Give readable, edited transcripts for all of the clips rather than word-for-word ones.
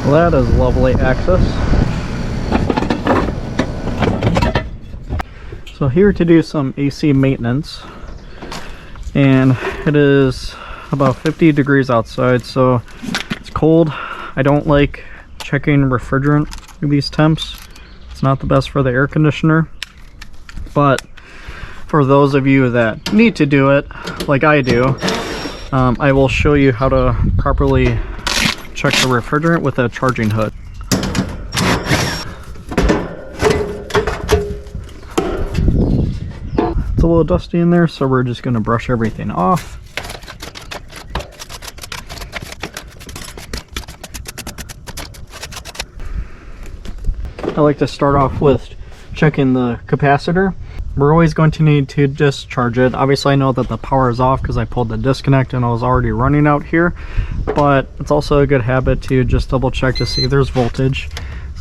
Well, that is lovely access. So here to do some AC maintenance, and it is about 50 degrees outside, so it's cold. I don't like checking refrigerant with these temps. It's not the best for the air conditioner, but for those of you that need to do it like I do, I will show you how to properly check the refrigerant with a charging hood. It's a little dusty in there, so we're just going to brush everything off. I like to start off with checking the capacitor. We're always going to need to discharge it. Obviously I know that the power is off because I pulled the disconnect and I was already running out here, but it's also a good habit to just double check to see if there's voltage.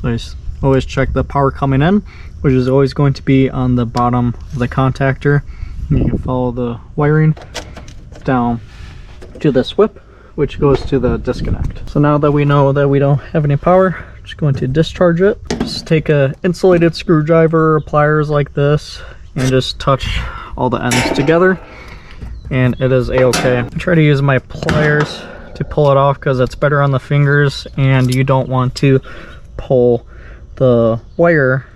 So I just always check the power coming in, which is always going to be on the bottom of the contactor. And you can follow the wiring down to this whip, which goes to the disconnect. So now that we know that we don't have any power, I'm just going to discharge it. Just take a insulated screwdriver, pliers like this, and just touch all the ends together, and it is a-okay. I try to use my pliers to pull it off because it's better on the fingers, and you don't want to pull the wire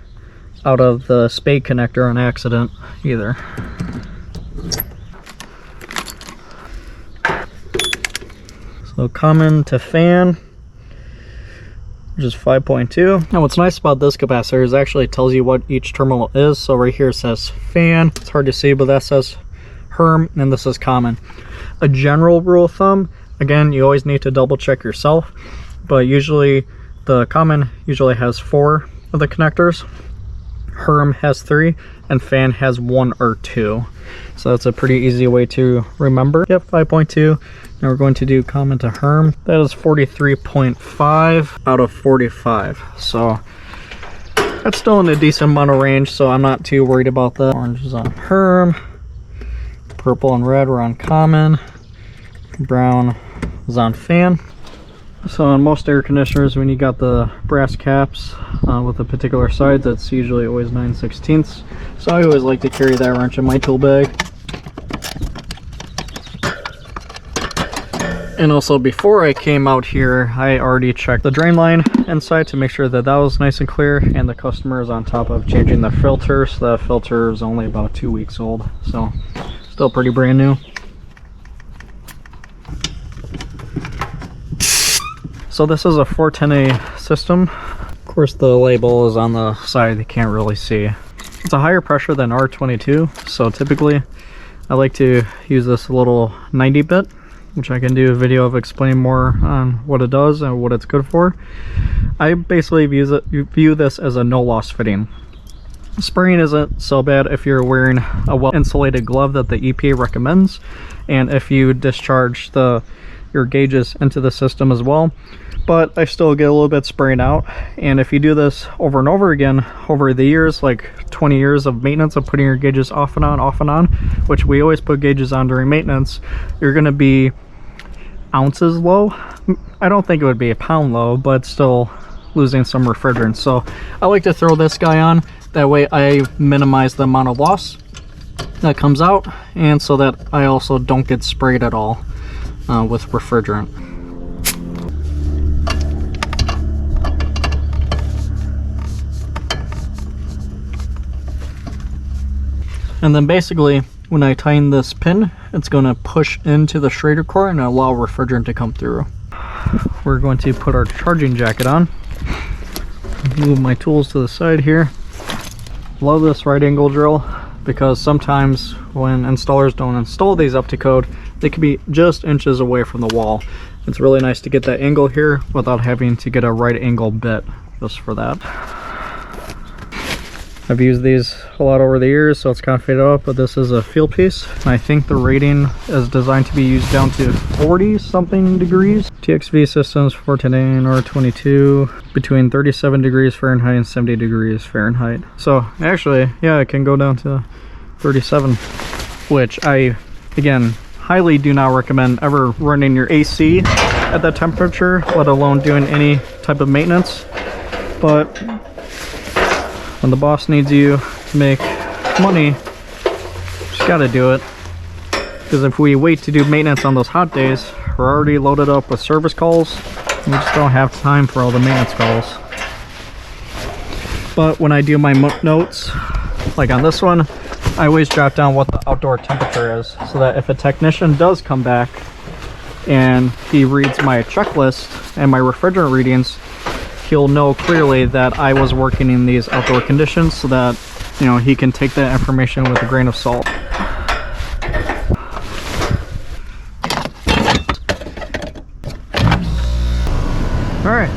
out of the spade connector on accident either. So common to fan, which is 5.2. Now what's nice about this capacitor is it actually tells you what each terminal is. So right here it says fan, it's hard to see, but that says Herm, and this is common. A general rule of thumb, again, you always need to double check yourself, but usually the common usually has 4 of the connectors, Herm has 3, and fan has 1 or 2. So that's a pretty easy way to remember. Yep, 5.2. Now we're going to do common to Herm. That is 43.5 out of 45. So that's still in a decent amount of range, so I'm not too worried about that. Orange is on Herm. Purple and red were on common. Brown is on fan. So on most air conditioners, when you got the brass caps with the particular sides, that's usually always 9/16. So I always like to carry that wrench in my tool bag. And also before I came out here, I already checked the drain line inside to make sure that that was nice and clear, and the customer is on top of changing the filter. So that filter is only about 2 weeks old, so still pretty brand new. So this is a 410A system. Of course the label is on the side, you can't really see. It's a higher pressure than R22, so typically I like to use this little 90-bit, which I can do a video of explaining more on what it does and what it's good for. I basically view this as a no-loss fitting. Spraying isn't so bad if you're wearing a well-insulated glove that the EPA recommends, and if you discharge your gauges into the system as well, but I still get a little bit spraying out. And if you do this over and over again over the years, like 20 years of maintenance of putting your gauges off and on, which we always put gauges on during maintenance, you're going to be ounces low. I don't think it would be a pound low, but still losing some refrigerant. So I like to throw this guy on, that way I minimize the amount of loss that comes out, and so that I also don't get sprayed at all with refrigerant. And then basically when I tighten this pin, it's going to push into the Schrader core and allow refrigerant to come through. We're going to put our charging jacket on. Move my tools to the side here. Love this right angle drill because sometimes when installers don't install these up to code, they could be just inches away from the wall. It's really nice to get that angle here without having to get a right angle bit just for that. I've used these a lot over the years, so it's kind of faded out, but this is a field piece. I think the rating is designed to be used down to 40 something degrees. TXV systems 410A and R22 between 37 degrees Fahrenheit and 70 degrees Fahrenheit. So actually, yeah, it can go down to 37, which I, again, highly do not recommend ever running your AC at that temperature, let alone doing any type of maintenance. But when the boss needs you to make money, you just gotta do it. Because if we wait to do maintenance on those hot days, we're already loaded up with service calls, and we just don't have time for all the maintenance calls. But when I do my notes, like on this one, I always jot down what the outdoor temperature is, so that if a technician does come back and he reads my checklist and my refrigerant readings, he'll know clearly that I was working in these outdoor conditions, so that, you know, he can take that information with a grain of salt. All right.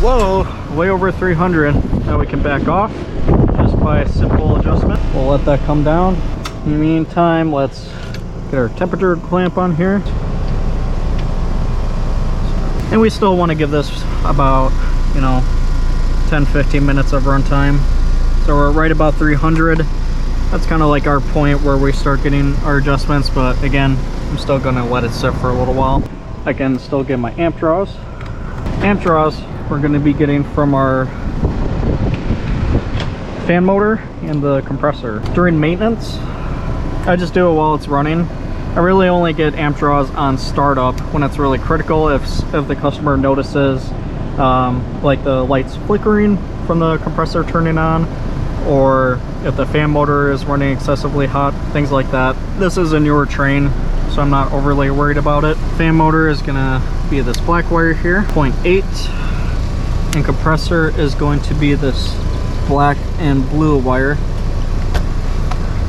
Whoa, way over 300. Now we can back off just by a simple adjustment. We'll let that come down. In the meantime, let's get our temperature clamp on here. And we still want to give this about, you know, 10-15 minutes of runtime. So we're right about 300. That's kind of like our point where we start getting our adjustments, but again, I'm still going to let it sit for a little while. I can still get my amp draws. Amp draws we're going to be getting from our fan motor and the compressor. During maintenance, I just do it while it's running. I really only get amp draws on startup when it's really critical. If the customer notices like the lights flickering from the compressor turning on, or if the fan motor is running excessively hot, things like that. This is a newer train, so I'm not overly worried about it. Fan motor is gonna be this black wire here, 0.8, and compressor is going to be this black and blue wire.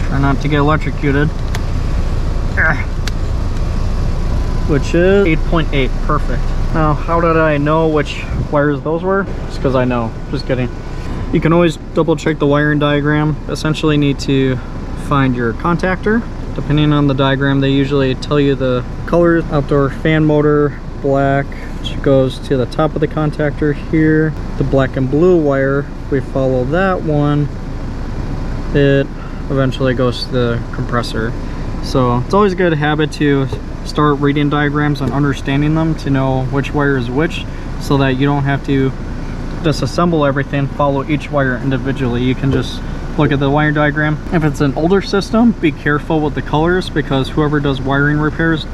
Try not to get electrocuted. Which is 8.8, perfect. Now, how did I know which wires those were? Just because I know, just kidding. You can always double check the wiring diagram. Essentially need to find your contactor. Depending on the diagram, they usually tell you the colors. Outdoor fan motor, black, which goes to the top of the contactor here. The black and blue wire, if we follow that one, it eventually goes to the compressor. So it's always a good habit to start reading diagrams and understanding them to know which wire is which, so that you don't have to disassemble everything, follow each wire individually. You can just look at the wiring diagram. If it's an older system, be careful with the colors, because whoever does wiring repairs,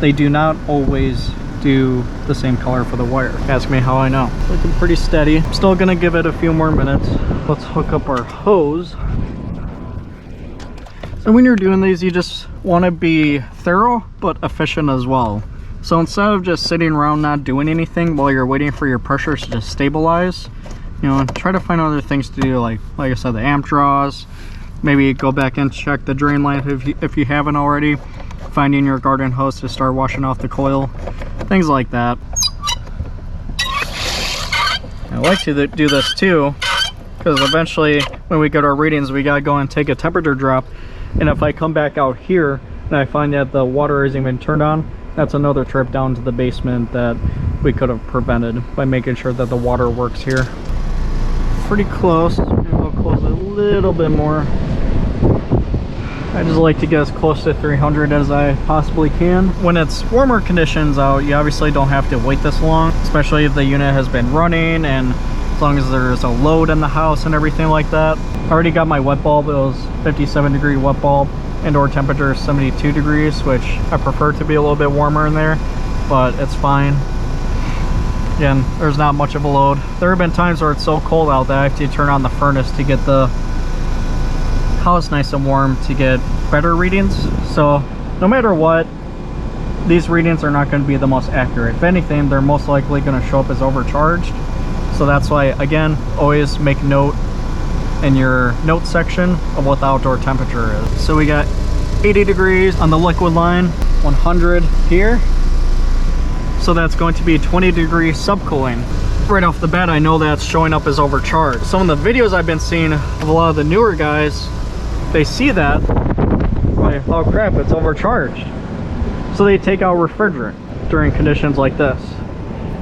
they do not always do the same color for the wire. Ask me how I know. Looking pretty steady. I'm still gonna give it a few more minutes. Let's hook up our hose. So when you're doing these, you just want to be thorough but efficient as well. So instead of just sitting around not doing anything while you're waiting for your pressures to just stabilize, you know, try to find other things to do, like I said, the amp draws. Maybe go back and check the drain line if you haven't already. Finding your garden hose to start washing off the coil, things like that. I like to do this too, because eventually when we get our readings, we gotta go and take a temperature drop. And if I come back out here and I find that the water isn't even turned on, that's another trip down to the basement that we could have prevented by making sure that the water works here. Pretty close. Maybe we'll close it a little bit more. I just like to get as close to 300 as I possibly can. When it's warmer conditions out, you obviously don't have to wait this long, especially if the unit has been running and as long as there's a load in the house and everything like that. I already got my wet bulb. It was 57 degree wet bulb. Indoor temperature is 72 degrees, which I prefer to be a little bit warmer in there, but it's fine. Again, there's not much of a load. There have been times where it's so cold out that I have to turn on the furnace to get the house nice and warm to get better readings. So no matter what, these readings are not going to be the most accurate. If anything, they're most likely going to show up as overcharged. So that's why, again, always make note in your notes section of what the outdoor temperature is. So we got 80 degrees on the liquid line, 100 here. So that's going to be 20 degree subcooling. right off the bat, I know that's showing up as overcharged. Some of the videos I've been seeing of a lot of the newer guys, they see that, like, oh crap, it's overcharged. So they take out refrigerant during conditions like this.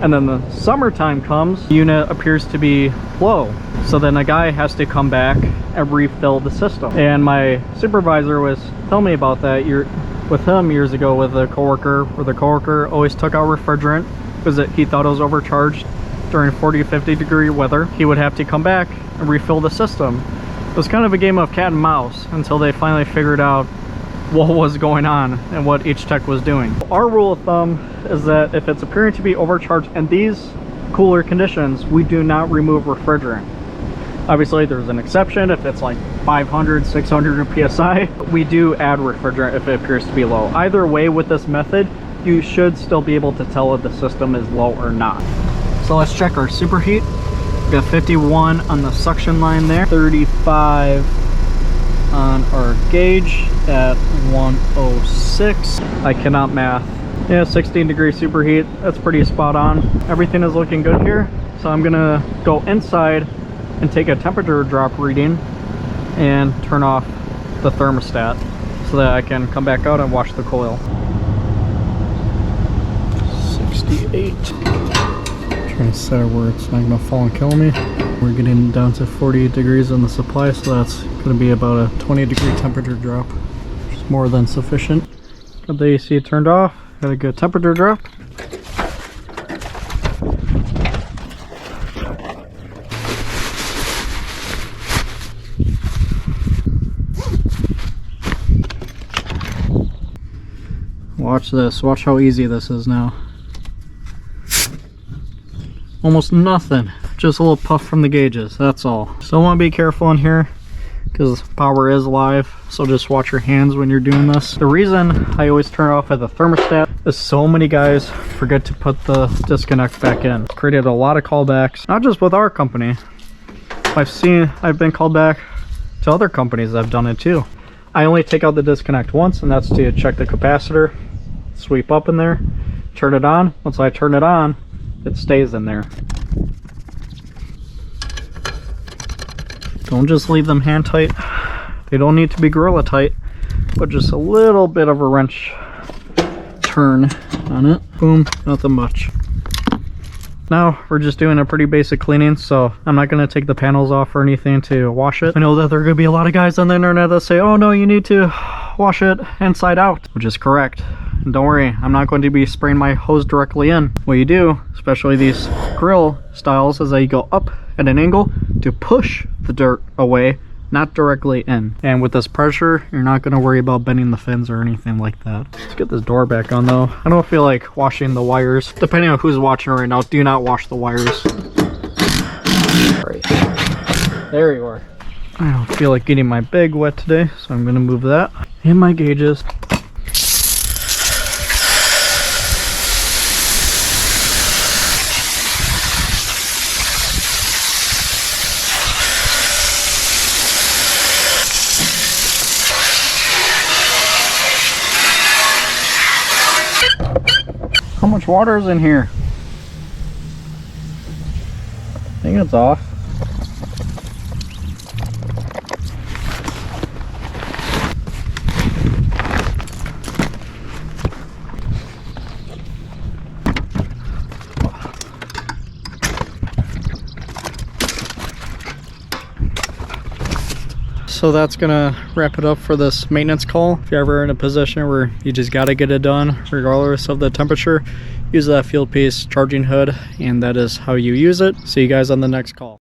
And then the summertime comes, the unit appears to be low. So then a guy has to come back and refill the system. And my supervisor was telling me about that with him years ago with a coworker, where the coworker always took out refrigerant because he thought it was overcharged during 40 to 50 degree weather. He would have to come back and refill the system. It was kind of a game of cat and mouse until they finally figured out what was going on and what each tech was doing. Our rule of thumb is that if it's appearing to be overcharged in these cooler conditions, we do not remove refrigerant. Obviously there's an exception if it's like 500, 600 psi. We do add refrigerant if it appears to be low. Either way, with this method, you should still be able to tell if the system is low or not. So let's check our superheat. We got 51 on the suction line there, 35 on our gauge at 106. I cannot math. Yeah, 16 degree superheat. That's pretty spot on. Everything is looking good here. So I'm gonna go inside and take a temperature drop reading and turn off the thermostat so that I can come back out and wash the coil. 68. Trying to set it where it's not gonna fall and kill me. We're getting down to 48 degrees in the supply, so that's gonna be about a 20 degree temperature drop, which is more than sufficient. Got the AC turned off, got a good temperature drop. Watch this, watch how easy this is now. Almost nothing, just a little puff from the gauges, that's all. Still want to be careful in here because power is live, so just watch your hands when you're doing this. The reason I always turn it off at the thermostat is so many guys forget to put the disconnect back in. It's created a lot of callbacks, not just with our company. I've been called back to other companies that have done it too. I only take out the disconnect once, and that's to check the capacitor, sweep up in there, turn it on. Once I turn it on, it stays in there. Don't just leave them hand tight. They don't need to be gorilla tight, but just a little bit of a wrench turn on it. Boom, nothing much. Now we're just doing a pretty basic cleaning, so I'm not going to take the panels off or anything to wash it. I know that there are going to be a lot of guys on the internet that say, oh no, you need to wash it inside out, which is correct. And don't worry, I'm not going to be spraying my hose directly in. What you do, especially these grill styles, is that you go up at an angle to push the dirt away, not directly in. And with this pressure, you're not going to worry about bending the fins or anything like that. Let's get this door back on though. I don't feel like washing the wires. Depending on who's watching right now, do not wash the wires. Right. There you are. I don't feel like getting my bag wet today, so I'm going to move that. And my gauges. How much water is in here? I think it's off. So that's gonna wrap it up for this maintenance call. If you're ever in a position where you just gotta get it done regardless of the temperature, use that field piece charging hood, and that is how you use it. See you guys on the next call.